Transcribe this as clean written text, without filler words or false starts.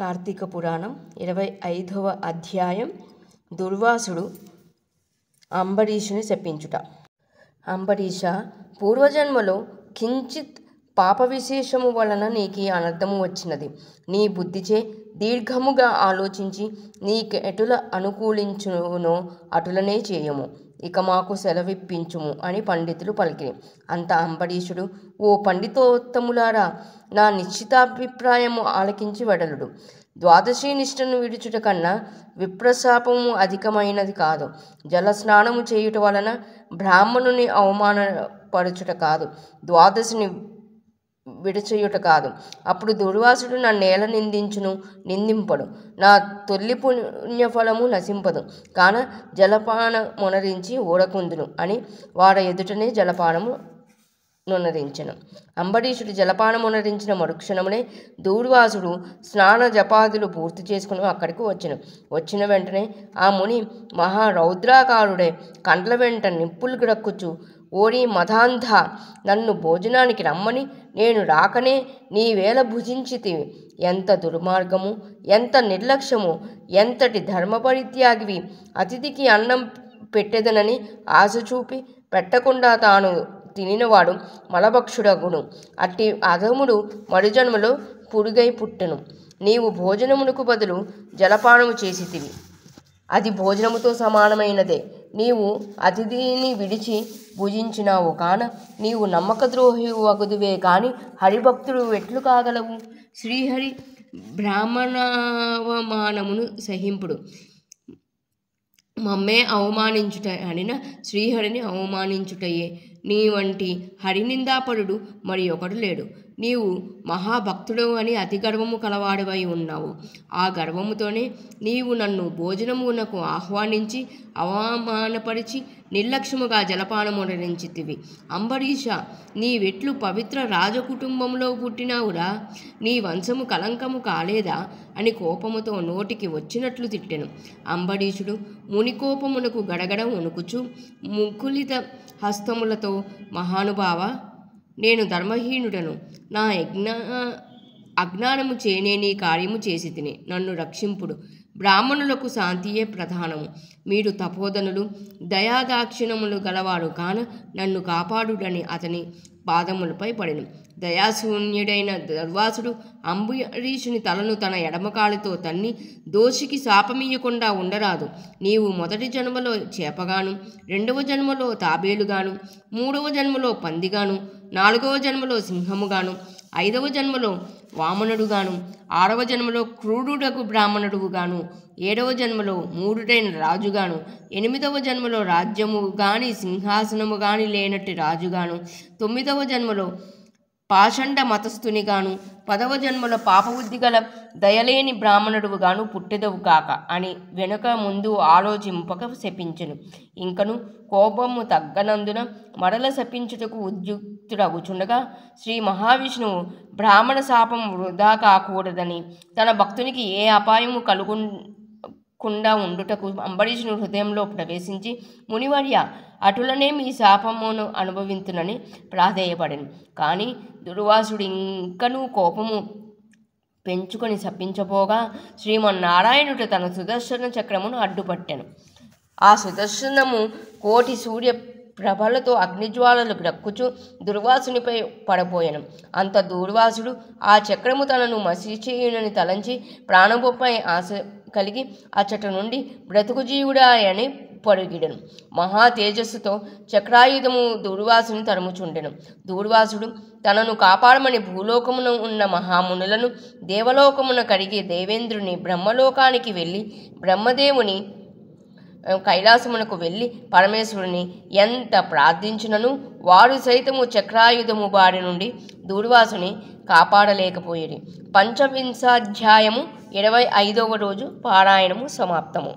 కార్తీక పురాణం 25వ అధ్యాయం. దుర్వాసుడు అంబరీషుని శపించుట. అంబరీష, పూర్వజన్మలో కించిత్ పాప విశేషము వలన నీకు అనర్థము వచ్చినది. నీ బుద్ధిచే దీర్ఘముగా ఆలోచించి నీకెటుల అనుకూలించునో అటులనే చేయము. ఇక మాకు సెలవిప్పించుము అని పండితులు పలికిరి. అంత అంబరీషుడు, ఓ పండితోత్తములారా, నా నిశ్చితాభిప్రాయము ఆలకించి వెడలుడు. ద్వాదశీ నిష్టను విడుచుట కన్నా విప్రశాపము అధికమైనది కాదు. జలస్నానము చేయుట వలన బ్రాహ్మణుని అవమానపరచుట కాదు, ద్వాదశిని విడచేయుట కాదు. అప్పుడు దుర్వాసుడు నన్నేల నిందింపడు. నా తొల్లి పుణ్యఫలము నశింపదు కాన జలపానమునరించి ఊరకుందును అని వాడ ఎదుటనే జలపానము నునరించెను. అంబరీషుడు జలపానమునరించిన మరుక్షణమునే దూర్వాసుడు స్నాన జపాదులు పూర్తి చేసుకుని అక్కడికి వచ్చిన వెంటనే ఆ ముని మహారౌద్రాకారుడే కండ్ల వెంట నిప్పులు గ్రక్కుచు, ఓరి మదాంధ, నన్ను భోజనానికి రమ్మని నేను రాకనే నీవేళ భుజించితివి. ఎంత దుర్మార్గము, ఎంత నిర్లక్ష్యము, ఎంతటి ధర్మపరిత్యాగివి. అతిథికి అన్నం పెట్టెదనని ఆశ చూపి పెట్టకుండా తాను తినినవాడు మలభక్షుడగును. అట్టి అధముడు మరుజన్మలో పురుగై పుట్టెను. నీవు భోజనమునకు బదులు జలపానము చేసితివి, అది భోజనముతో సమానమైనదే. నీవు అతిథిని విడిచి భుజించినావు కాన నీవు నమ్మక ద్రోహి వగుదువే కాని హరిభక్తుడు ఎట్లు కాగలవు? శ్రీహరి బ్రాహ్మణావమానమును సహింపుడు. మమ్మే అవమానించుట అనిన శ్రీహరిని అవమానించుటయే. నీ వంటి హరినిందాపరుడు మరి ఒకడు లేడు. నీవు మహాభక్తుడవు అని అతి గర్వము కలవాడివై ఉన్నావు. ఆ గర్వముతోనే నీవు నన్ను భోజనమునకు ఆహ్వానించి అవమానపరిచి నిర్లక్ష్యముగా జలపానమునరించితివి. అంబరీష, నీవెట్లు పవిత్ర రాజకుటుంబంలో పుట్టినావురా? నీ వంశము కలంకము కాలేదా అని కోపముతో నోటికి వచ్చినట్లు తిట్టెను. అంబరీషుడు మునికోపమునకు గడగడ వణుకుచు ముకులిత హస్తములతో, మహానుభావ, నేను ధర్మహీనుడను. నా అజ్ఞానము చేనే నీ కార్యము చేసి తిని నన్ను రక్షింపుడు. బ్రాహ్మణులకు శాంతియే ప్రధానము. మీరు తపోధనులు, దయాదాక్షిణములు గలవారు కాన నన్ను కాపాడుడని అతని పాదములపై పడెను. దయాశూన్యుడైన దుర్వాసుడు అంబరీషుని తలను తన ఎడమకాలితో తన్ని, దోషికి శాపమీయకుండా ఉండరాదు. నీవు మొదటి జన్మలో చేపగాను, రెండవ జన్మలో తాబేలుగాను, మూడవ జన్మలో పందిగాను, నాలుగవ జన్మలో సింహముగాను, ఐదవ జన్మలో వామనుడుగాను, ఆరవ జన్మలో క్రూరుడకు బ్రాహ్మణుడుగాను, ఏడవ జన్మలో మూఢుడైన రాజుగాను, ఎనిమిదవ జన్మలో రాజ్యము గాని సింహాసనము గాని లేనట్టి రాజుగాను, తొమ్మిదవ జన్మలో పాషండ మతస్థునిగాను, 10వ జన్మలో పాపబుద్ధి గల దయలేని బ్రాహ్మణుడుగాను పుట్టెదవు కాక అని వెనుక ముందు ఆలోచింపక శపించెను. ఇంకను కోపము తగ్గనందున మరల శపించుటకు ఉద్యుక్తుడగుచుండగా శ్రీ మహావిష్ణువు బ్రాహ్మణ శాపం వృధా కాకూడదని తన భక్తునికి ఏ అపాయము కలుగకుండా ఉండుటకు అంబరీషుని హృదయంలో ప్రవేశించి, మునివర్య, అటులనే మీ శాపమును అనుభవించునని ప్రాధేయపడెను. కానీ దుర్వాసుడు ఇంకనూ కోపము పెంచుకొని శపించబోగా శ్రీమన్నారాయణుడు తన సుదర్శన చక్రమును అడ్డుపట్టెను. ఆ సుదర్శనము కోటి సూర్య ప్రభలతో అగ్నిజ్వాలలు గ్రక్కుచు దుర్వాసునిపై పడబోయెను. అంత దుర్వాసుడు ఆ చక్రము తనను మసిచేయునని తలంచి ప్రాణముపై ఆశ కలిగి అచ్చట నుండి బ్రతుకు జీవుడాయని పరుగిడెను. మహా తేజస్సుతో చక్రాయుధము దూర్వాసుని తరుముచుండెను. దూర్వాసుడు తనను కాపాడమని భూలోకమున ఉన్న మహామునులను, దేవలోకమున కడిగి దేవేంద్రుని బ్రహ్మలోకానికి వెళ్ళి బ్రహ్మదేవుని కైలాసమునకు వెళ్ళి పరమేశ్వరుని ఎంత ప్రార్థించునను వారు సైతము చక్రాయుధము బారి నుండి దూర్వాసుని కాపాడలేకపోయేది. పంచవింశాధ్యాయము 25వ రోజు పారాయణము సమాప్తము.